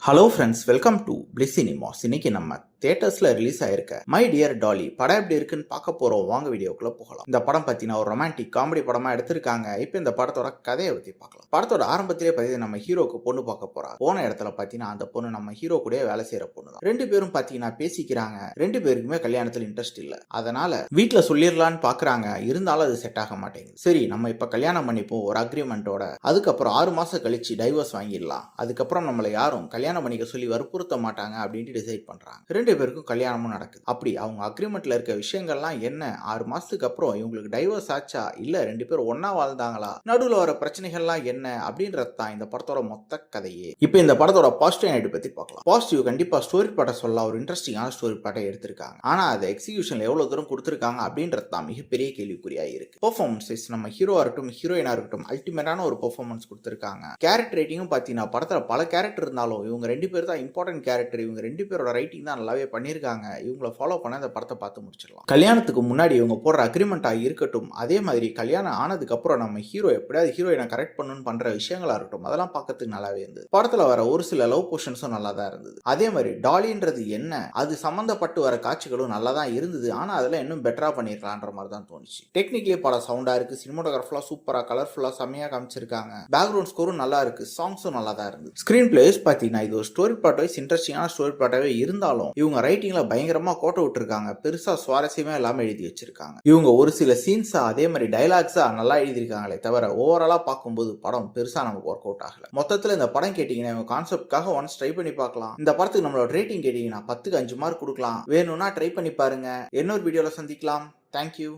Hello friends, welcome to bliss cinemas. இன்னைக்கு நம்ம தியேட்டர்ஸ்ல release ஆயிருக்க மை டியர் டாலி படம் எப்படி இருக்குன்னு பார்க்க போறோம். வாங்க வீடியோக்குள்ள போகலாம். இந்த படம் பார்த்தீங்கன்னா ஒரு ரொமான்டிக் காமெடி படமா எடுத்திருக்காங்க. இப்போ இந்த படத்தோட கதையை பத்தி பார்க்கலாம். படத்தோட ஆரம்பத்திலே பார்த்தீங்கன்னா நம்ம ஹீரோக்கு பொண்ணு பார்க்க போறா. போன இடத்துல பார்த்தீங்கன்னா அந்த பொண்ணு நம்ம ஹீரோ கூட வேலை செய்யற பொண்ணு தான். ரெண்டு பேரும் பார்த்தீங்கன்னா பேசிக்கிறாங்க. ரெண்டு பேருக்குமே கல்யாணத்துல இன்ட்ரெஸ்ட் இல்ல. அதனால வீட்டுல சொல்லிடலான்னு பாக்குறாங்க. இருந்தாலும் அது செட் ஆக மாட்டேங்குது. சரி, நம்ம இப்ப கல்யாணம் பண்ணிப்போம் ஒரு அக்ரிமெண்டோட. அதுக்கப்புறம் 6 மாசம் கழிச்சு டைவர்ஸ் வாங்கிடலாம். அதுக்கப்புறம் நம்மள யாரும் கல்யாணம் பண்ணிக்க சொல்லி வற்புறுத்த மாட்டாங்க அப்படின்ட்டு டிசைட் பண்றாங்க. ரெண்டு பேருக்கும் கல்யாணமும் நடக்குது. அப்படி அவங்க அக்ரிமெண்ட்ல இருக்க விஷயங்கள்லாம் என்ன, 6 மாசத்துக்கு அப்புறம் இவங்களுக்கு டைவர்ஸ் ஆச்சா, இல்ல ரெண்டு பேரும் ஒன்னா வாழ்ந்தாங்களா, நடுவுல வர பிரச்சனைகள்லாம் என்ன அப்படின்றது தான் இந்த படத்தோட மொத்த கதையே. இப்போ இந்த படத்தோட பாசிட்டிவ் நைட் பத்தி பார்க்கலாம். பாசிட்டிவ் கண்டிப்பா ஸ்டோரி பாட்டை சொல்லலாம். ஒரு இன்ட்ரெஸ்டிங்கான ஸ்டோரி பாட்டை எடுத்திருக்காங்க. ஆனா அதை எக்ஸிகியூஷன்ல எவ்வளவு தூரம் கொடுத்திருக்காங்க அப்படின்றது தான் மிகப்பெரிய கேள்விக்குறியா இருக்கு. பெர்ஃபார்மன்ஸ் நம்ம ஹீரோவா இருக்கட்டும் ஹீரோயினா இருக்கட்டும் அல்டிமேட்டான ஒரு பெர்ஃபார்மன்ஸ் கொடுத்திருக்காங்க. கேரக்டர் ரைட்டிங்கும் பாத்தீங்கன்னா படத்துல பல கேரக்டர் இருந்தாலும் இவங்க ரெண்டு பேர் தான் இம்பார்ட்டன்ட் கேரக்டர். இவங்க ரெண்டு பேரோட ரைட்டிங் தான் நல்லாவே பண்ணியிருக்காங்க. இவங்களை ஃபாலோ பண்ண இந்த படத்தை பார்த்து முடிச்சிடலாம். கல்யாணத்துக்கு முன்னாடி இவங்க போடுற அக்ரிமெண்டா இருக்கட்டும், அதே மாதிரி கல்யாணம் ஆனதுக்கு அப்புறம் நம்ம ஹீரோ எப்படியாவது ஹீரோயினை கரெக்ட் பண்ணணும்னு பண்ற விஷயங்களா இருக்கட்டும், அதெல்லாம் பார்க்கறதுக்கு நல்லாவே இருந்தது. படத்துல வர ஒரு சில லவ் போர்ஷன்ஸும் நல்லா தான் இருந்தது. அதே மாதிரி டாலின்றது என்ன, அது சம்பந்தப்பட்டு வர காட்சிகளும் நல்லா தான் இருந்தது. ஆனா அதெல்லாம் இன்னும் பெட்டரா பண்ணிருக்கலான்ற மாதிரி தான் தோணுச்சு. டெக்னிக்கலி படம் சவுண்டா இருக்கு, சினிமாட்டோகிராஃபா சூப்பரா கலர்ஃபுல்லா செமையா காமிச்சிருக்காங்க. பேக்ரவுண்ட் ஸ்கோரும் நல்லா இருக்கு, சாங்ஸும் நல்லா தான் இருந்தது. ஸ்கிரீன் பிளேஸ் பாத்தீங்கன்னா இது ஒரு ஸ்டோரி பிளாட் வைஸ் இன்ட்ரெஸ்டிங்கான ஸ்டோரி பிளாட்டாவே இருந்தாலும் இவங்க ரைட்டிங்ல பயங்கரமா கோட்டை விட்டுருக்காங்க. பெருசா சுவாரஸ்யமே இல்லாம எழுதி வச்சிருக்காங்க. இவங்க ஒரு சில சீன்ஸா அதே மாதிரி டைலாக்ஸா நல்லா எழுதியிருக்காங்களே தவிர ஓவராலா பார்க்கும்போது படம் பெருசா நமக்கு ஒர்க் அவுட் ஆகல. மொத்தத்துல இந்த படம் கேட்டீங்கன்னா இவங்க கான்செப்ட்காக ஒன்ஸ் ட்ரை பண்ணி பார்க்கலாம். இந்த படத்துக்கு நம்மளோட ரேட்டிங் கேட்டீங்கன்னா 10க்கு 5 மார்க் கொடுக்கலாம். வேணும்னா ட்ரை பண்ணி பாருங்க. இன்னொரு வீடியோல சந்திக்கலாம். தேங்க்யூ.